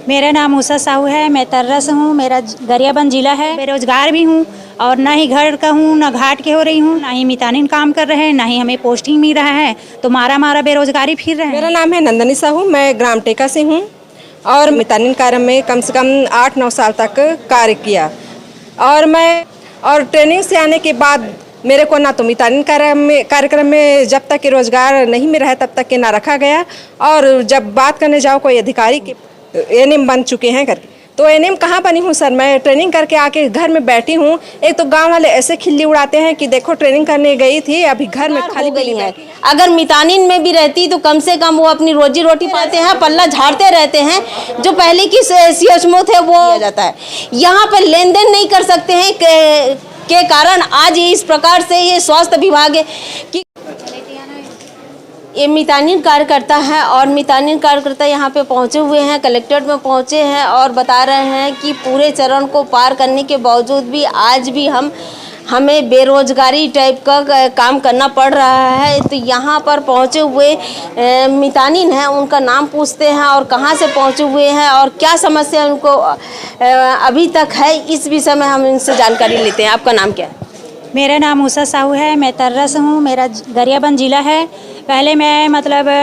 मेरा नाम उषा साहू है। मैं तर्रा से हूँ। मेरा गरियाबंद जिला है। बेरोजगार भी हूँ और ना ही घर का हूँ, ना घाट के हो रही हूँ, ना ही मितानिन काम कर रहे हैं, ना ही हमें पोस्टिंग मिल रहा है, तो मारा बेरोजगारी फिर रहे हैं। मेरा नाम है नंदनी साहू। मैं ग्राम टेका से हूँ और मितानिन कार्य में कम से कम 8-9 साल तक कार्य किया और ट्रेनिंग से आने के बाद मेरे को ना तो मितानिन कार्यक्रम में जब तक कि रोजगार नहीं मिल रहा है तब तक कि ना रखा गया। और जब बात करने जाओ कोई अधिकारी के एनएम बन चुके हैं करके, तो एनएम कहाँ बनी हूँ सर। मैं ट्रेनिंग करके आके घर में बैठी हूँ। एक तो गांव वाले ऐसे खिल्ली उड़ाते हैं कि देखो ट्रेनिंग करने गई थी, अभी घर में खाली गई है। अगर मितानिन में भी रहती तो कम से कम वो अपनी रोजी रोटी पाते हैं, पल्ला झाड़ते रहते हैं। जो पहले की सीएचएमओ थे वो किया जाता है, यहाँ पर लेन देन नहीं कर सकते हैं के कारण आज इस प्रकार से ये स्वास्थ्य विभाग की ये मितानिन कार्यकर्ता है और मितानिन कार्यकर्ता यहाँ पे पहुँचे हुए हैं, कलेक्ट्रेट में पहुँचे हैं और बता रहे हैं कि पूरे चरण को पार करने के बावजूद भी आज भी हमें बेरोजगारी टाइप का काम करना पड़ रहा है। तो यहाँ पर पहुँचे हुए मितानिन हैं, उनका नाम पूछते हैं और कहाँ से पहुँचे हुए हैं और क्या समस्या उनको अभी तक है, इस विषय में हम इनसे जानकारी लेते हैं। आपका नाम क्या है? मेरा नाम उषा साहू है। मैं तर्रा से हूँ। मेरा गरियाबंद जिला है। पहले मैं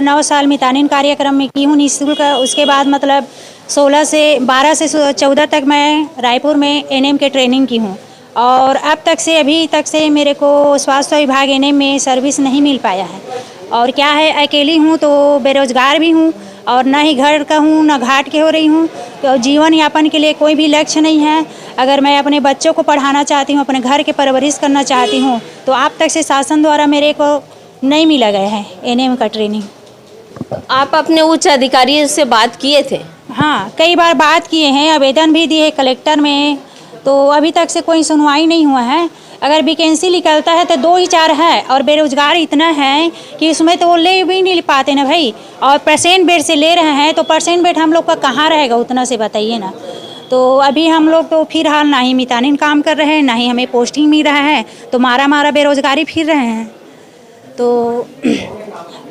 9 साल मितानिन कार्यक्रम में की हूँ निःशुल्क। उसके बाद 12 से 14 तक मैं रायपुर में एनएम के ट्रेनिंग की हूँ और अभी तक से मेरे को स्वास्थ्य विभाग एनएम में सर्विस नहीं मिल पाया है। और क्या है, अकेली हूँ तो बेरोजगार भी हूँ और ना ही घर का हूँ, ना घाट के हो रही हूँ, तो जीवन यापन के लिए कोई भी लक्ष्य नहीं है। अगर मैं अपने बच्चों को पढ़ाना चाहती हूँ, अपने घर के परवरिश करना चाहती हूँ, तो अब तक से शासन द्वारा मेरे को नहीं मिला गया है एनएम का ट्रेनिंग। आप अपने उच्च अधिकारियों से बात किए थे? हाँ, कई बार बात किए हैं, आवेदन भी दिए कलेक्टर में, तो अभी तक से कोई सुनवाई नहीं हुआ है। अगर वैकेंसी निकलता है तो 2 ही 4 है और बेरोजगार इतना है कि उसमें तो वो ले भी नहीं पाते ना भाई। और परसेंट बेड से ले रहे हैं तो परसेंट बेड हम लोग का कहाँ रहेगा उतना से बताइए ना। तो अभी हम लोग तो फिलहाल ना ही मितानिन काम कर रहे हैं, ना ही हमें पोस्टिंग मिल रहा है, तो मारा बेरोजगारी फिर रहे हैं। तो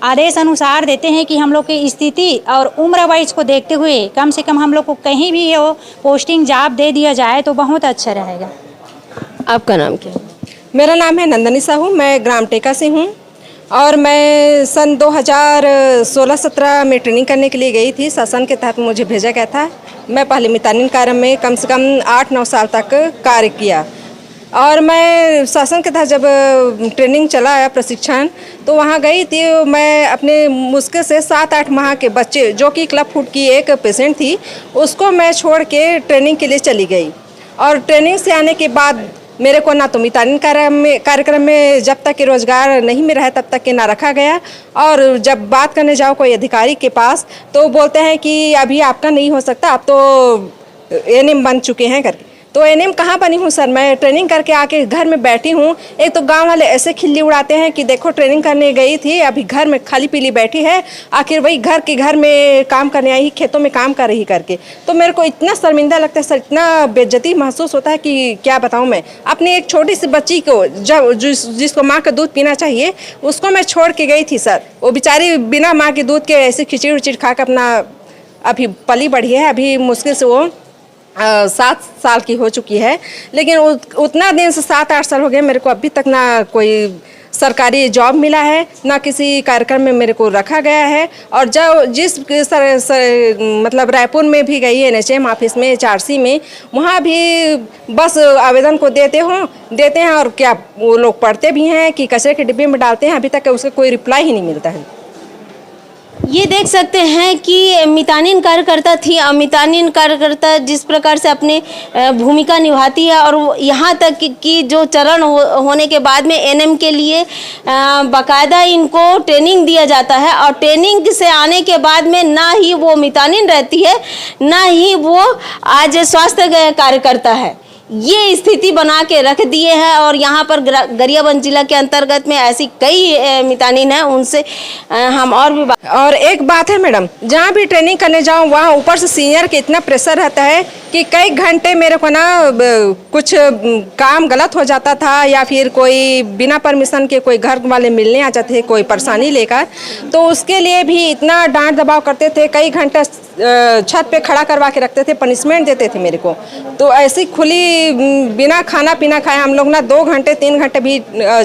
आदेश अनुसार देते हैं कि हम लोग की स्थिति और उम्र वाइज को देखते हुए कम से कम हम लोग को कहीं भी हो पोस्टिंग जॉब दे दिया जाए तो बहुत अच्छा रहेगा। आपका नाम क्या है? मेरा नाम है नंदनी साहू। मैं ग्राम टेका से हूँ और मैं सन 2016-17 में ट्रेनिंग करने के लिए गई थी। शासन के तहत मुझे भेजा गया था। मैं पहले मितानिन कार्य में कम से कम 8-9 साल तक कार्य किया और मैं शासन के तहत जब ट्रेनिंग चला प्रशिक्षण तो वहाँ गई थी। मैं अपने मुश्किल से 7-8 माह के बच्चे जो कि क्लब फुट की एक पेशेंट थी, उसको मैं छोड़ के ट्रेनिंग के लिए चली गई। और ट्रेनिंग से आने के बाद मेरे को ना तो मितानिन कार्यक्रम में जब तक कि रोजगार नहीं मिल रहा है तब तक कि ना रखा गया। और जब बात करने जाओ कोई अधिकारी के पास तो बोलते हैं कि अभी आपका नहीं हो सकता, आप तो एनएम बन चुके हैं करके। तो एनएम कहाँ बनी हूँ सर। मैं ट्रेनिंग करके आके घर में बैठी हूँ। एक तो गांव वाले ऐसे खिल्ली उड़ाते हैं कि देखो ट्रेनिंग करने गई थी, अभी घर में खाली पीली बैठी है, आखिर वही घर में काम करने आई, खेतों में काम कर रही करके। तो मेरे को इतना शर्मिंदा लगता है सर, इतना बेइज्जती महसूस होता है कि क्या बताऊँ। मैं अपनी एक छोटी सी बच्ची को जिसको माँ का दूध पीना चाहिए, उसको मैं छोड़ के गई थी सर। वो बेचारी बिना माँ के दूध के ऐसे खिचड़ी उचड़ी खा कर अपना अभी पली बढ़ी है। अभी मुश्किल से वो 7 साल की हो चुकी है, लेकिन उतना दिन से 7-8 साल हो गए, मेरे को अभी तक ना कोई सरकारी जॉब मिला है, ना किसी कार्यक्रम में मेरे को रखा गया है। और मतलब रायपुर में भी गई एनएचएम ऑफिस में, HRC में, वहाँ भी बस आवेदन को देते हैं और क्या वो लोग पढ़ते भी हैं कि कचरे के डिब्बे में डालते हैं, अभी तक उसका कोई रिप्लाई ही नहीं मिलता है। ये देख सकते हैं कि मितानिन कार्यकर्ता थी और मितानिन कार्यकर्ता जिस प्रकार से अपनी भूमिका निभाती है और यहाँ तक कि जो चरण होने के बाद में एनएम के लिए बाकायदा इनको ट्रेनिंग दिया जाता है और ट्रेनिंग से आने के बाद में ना ही वो मितानिन रहती है, ना ही वो आज स्वास्थ्य कार्यकर्ता है। ये स्थिति बना के रख दिए हैं और यहाँ पर गरियाबंद जिला के अंतर्गत में ऐसी कई मितानिन हैं, उनसे हम और एक बात है मैडम, जहाँ भी ट्रेनिंग करने जाऊँ वहाँ ऊपर से सीनियर के इतना प्रेशर रहता है कि कई घंटे मेरे को ना कुछ काम गलत हो जाता था, या फिर कोई बिना परमिशन के कोई घर वाले मिलने आ जाते थे कोई परेशानी लेकर, तो उसके लिए भी इतना डांट दबाव करते थे। कई घंटे छत पे खड़ा करवा के रखते थे, पनिशमेंट देते थे मेरे को। तो ऐसी खुली बिना खाना पीना खाए हम लोग ना 2 घंटे 3 घंटे भी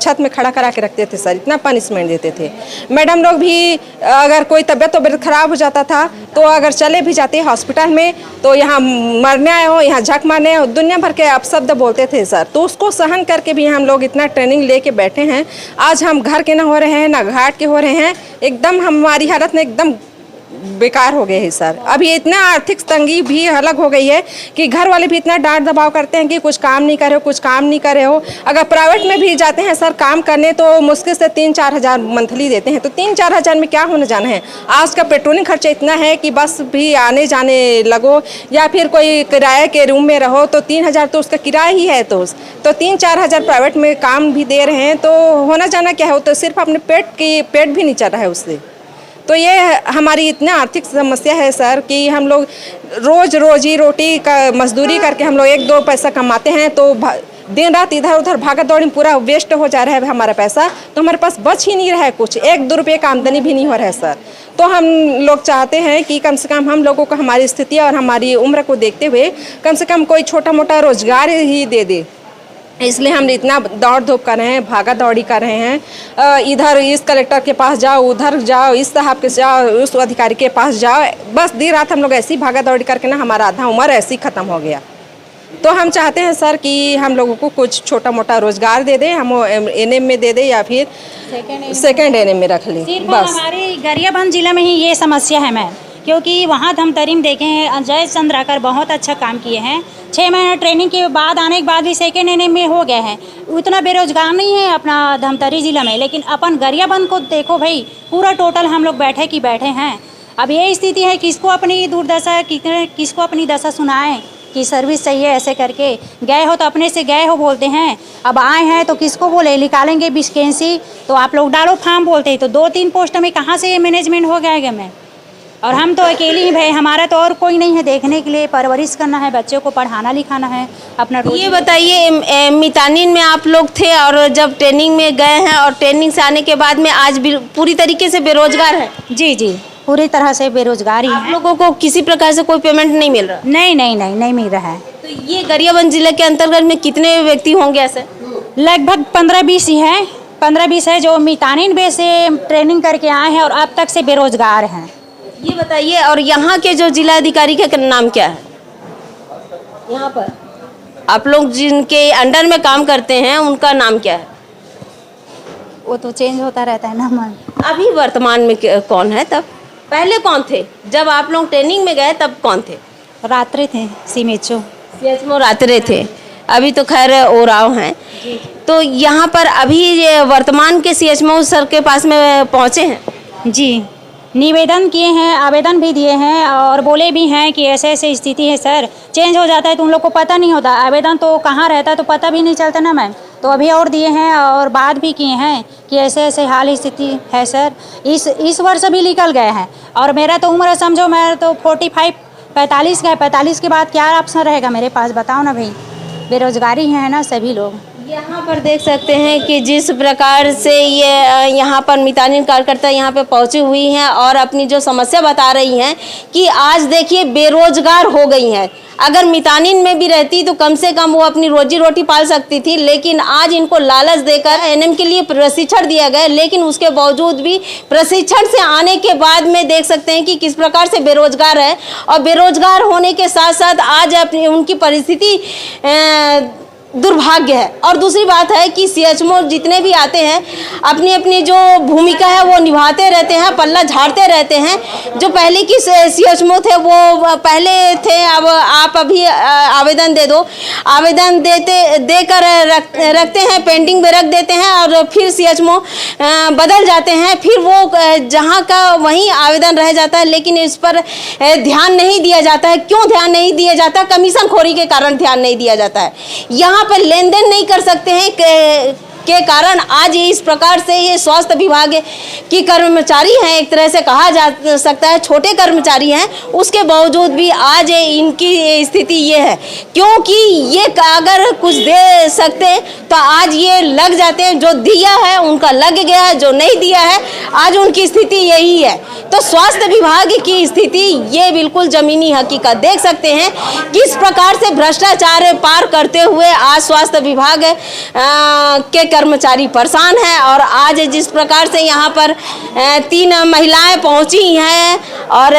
छत में खड़ा करा के रखते थे सर, इतना पनिशमेंट देते थे। मैडम लोग भी अगर कोई तबीयत खराब हो जाता था तो अगर चले भी जाते हॉस्पिटल में तो यहाँ मरने आए हो, यहाँ झक मारने हो, दुनिया भर के अपशब्द बोलते थे सर। तो उसको सहन करके भी हम लोग इतना ट्रेनिंग लेके बैठे हैं। आज हम घर के ना हो रहे हैं ना घाट के हो रहे हैं, एकदम हमारी हालत में एकदम बेकार हो गए हैं सर। अभी इतना आर्थिक तंगी भी अलग हो गई है कि घर वाले भी इतना डांट दबाव करते हैं कि कुछ काम नहीं कर रहे हो, कुछ काम नहीं कर रहे हो। अगर प्राइवेट में भी जाते हैं सर काम करने तो मुश्किल से 3-4 हज़ार मंथली देते हैं। तो 3-4 हज़ार में क्या होने जाना है। आज का पेट्रोलिंग खर्चा इतना है कि बस भी आने जाने लगो या फिर कोई किराए के रूम में रहो तो 3 हज़ार तो उसका किराया ही है। तो 3-4 हज़ार प्राइवेट में काम भी दे रहे हैं तो होना जाना क्या हो, तो सिर्फ अपने पेट भी नहीं चल रहा है उससे। तो ये हमारी इतना आर्थिक समस्या है सर कि हम लोग रोजी रोटी का मजदूरी करके हम लोग 1-2 पैसा कमाते हैं तो दिन रात इधर उधर भागा दौड़ी पूरा वेस्ट हो जा रहा है हमारा पैसा। तो हमारे पास बच ही नहीं रहा है कुछ, 1-2 रुपये का आमदनी भी नहीं हो रहा है सर। तो हम लोग चाहते हैं कि कम से कम हम लोगों को हमारी स्थिति और हमारी उम्र को देखते हुए कम से कम कोई छोटा मोटा रोजगार ही दे दे। इसलिए हम इतना दौड़ धूप कर रहे हैं, भागा दौड़ी कर रहे हैं। इधर इस कलेक्टर के पास जाओ, उधर जाओ, इस साहब के जाओ, उस अधिकारी के पास जाओ। बस दिन रात हम लोग ऐसी भागा दौड़ी करके ना हमारा आधा उम्र ऐसी ख़त्म हो गया। तो हम चाहते हैं सर कि हम लोगों को कुछ छोटा मोटा रोजगार दे दें, हम एनएम में दे दें या फिर सेकेंड एनएम में रख लें। बस हमारे गरियाबंद जिला में ही ये समस्या है मैम, क्योंकि वहाँ धमतरी देखे हैं अजय चंद्राकर बहुत अच्छा काम किए हैं। 6 महीना ट्रेनिंग के बाद आने के बाद भी सेकेंड एनएम में हो गए हैं। उतना बेरोजगार नहीं है अपना धमतरी ज़िला में, लेकिन अपन गरियाबंद को देखो भाई, पूरा टोटल हम लोग बैठे की बैठे हैं। अब ये स्थिति है, किसको अपनी दुर्दशा किसको अपनी दशा सुनाएं कि सर्विस चाहिए ऐसे करके। गए हो तो अपने से गए हो बोलते हैं, अब आए हैं तो किसको बोले निकालेंगे वैकेंसी तो आप लोग डालो फॉर्म बोलते हैं। तो 2-3 पोस्ट में कहाँ से ये मैनेजमेंट हो जाएगा मैं, और हम तो अकेले ही भाई, हमारा तो और कोई नहीं है देखने के लिए। परवरिश करना है, बच्चों को पढ़ाना लिखाना है अपना। ये बताइए मितानिन में आप लोग थे और जब ट्रेनिंग में गए हैं और ट्रेनिंग से आने के बाद में आज पूरी तरीके से बेरोजगार है? जी पूरी तरह से बेरोजगार ही आप है। लोगों को किसी प्रकार से कोई पेमेंट नहीं मिल रहा? नहीं मिल रहा है। तो ये गरियाबंद जिले के अंतर्गत में कितने व्यक्ति होंगे ऐसे? लगभग 15-20 ही है, 15-20 है जो मितानिन बे से ट्रेनिंग करके आए हैं और अब तक से बेरोजगार हैं। ये बताइए, और यहाँ के जो जिला अधिकारी का नाम क्या है? यहाँ पर आप लोग जिनके अंडर में काम करते हैं उनका नाम क्या है? वो तो चेंज होता रहता है ना मैम। अभी वर्तमान में कौन है? तब पहले कौन थे? जब आप लोग ट्रेनिंग में गए तब कौन थे? रात्रि थे सीएचओ रात्रे थे। अभी तो खैर ओराव हैं। तो यहाँ पर अभी ये वर्तमान के सीएचओ सर के पास में पहुँचे हैं? जी, निवेदन किए हैं, आवेदन भी दिए हैं और बोले भी हैं कि ऐसे ऐसे स्थिति है सर, चेंज हो जाता है तो उन लोग को पता नहीं होता। आवेदन तो कहाँ रहता है तो पता भी नहीं चलता ना मैम। तो अभी और दिए हैं और बात भी किए हैं कि ऐसे ऐसे हाल स्थिति है सर। इस वर्ष भी निकल गए हैं और मेरा तो उम्र समझो, मैं तो 45 का है। 45 के बाद क्या ऑप्शन रहेगा मेरे पास, बताओ ना भाई। बेरोजगारी है ना सभी लोग। यहाँ पर देख सकते हैं कि जिस प्रकार से ये यहाँ पर मितानिन कार्यकर्ता यहाँ पे पहुँची हुई हैं और अपनी जो समस्या बता रही हैं कि आज देखिए बेरोजगार हो गई हैं। अगर मितानिन में भी रहती तो कम से कम वो अपनी रोजी रोटी पाल सकती थी, लेकिन आज इनको लालच देकर एनएम के लिए प्रशिक्षण दिया गया, लेकिन उसके बावजूद भी प्रशिक्षण से आने के बाद में देख सकते हैं कि किस प्रकार से बेरोजगार है। और बेरोजगार होने के साथ साथ आज अपनी उनकी परिस्थिति दुर्भाग्य है। और दूसरी बात है कि सीएचओ जितने भी आते हैं अपनी अपनी जो भूमिका है वो निभाते रहते हैं, पल्ला झाड़ते रहते हैं। जो पहले की सीएचओ थे वो पहले थे, अब आप अभी आवेदन दे दो, आवेदन देकर रखते हैं, पेंडिंग में रख देते हैं और फिर सीएचओ बदल जाते हैं, फिर वो जहाँ का वहीं आवेदन रह जाता है। लेकिन इस पर ध्यान नहीं दिया जाता है। क्यों ध्यान नहीं दिया जाता? कमीशन खोरी के कारण ध्यान नहीं दिया जाता है। यहाँ पर लेन देन नहीं कर सकते हैं, के कारण आज ये इस प्रकार से ये स्वास्थ्य विभाग की कर्मचारी हैं, एक तरह से कहा जा सकता है छोटे कर्मचारी हैं, उसके बावजूद भी आज इनकी स्थिति ये है। क्योंकि ये अगर कुछ दे सकते तो आज ये लग जाते हैं, जो दिया है उनका लग गया है, जो नहीं दिया है आज उनकी स्थिति यही है। तो स्वास्थ्य विभाग की स्थिति ये बिल्कुल जमीनी हकीकत देख सकते हैं किस प्रकार से भ्रष्टाचार पार करते हुए आज स्वास्थ्य विभाग के कर्मचारी परेशान हैं। और आज जिस प्रकार से यहाँ पर 3 महिलाएं पहुँची हैं और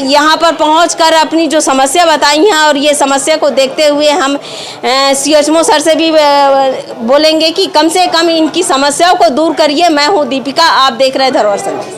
यहाँ पर पहुँचकर अपनी जो समस्या बताई हैं, और ये समस्या को देखते हुए हम CHMO सर से भी बोलेंगे कि कम से कम इनकी समस्याओं को दूर करिए। मैं हूँ दीपिका, आप देख रहे हैं धरोहर संदेश।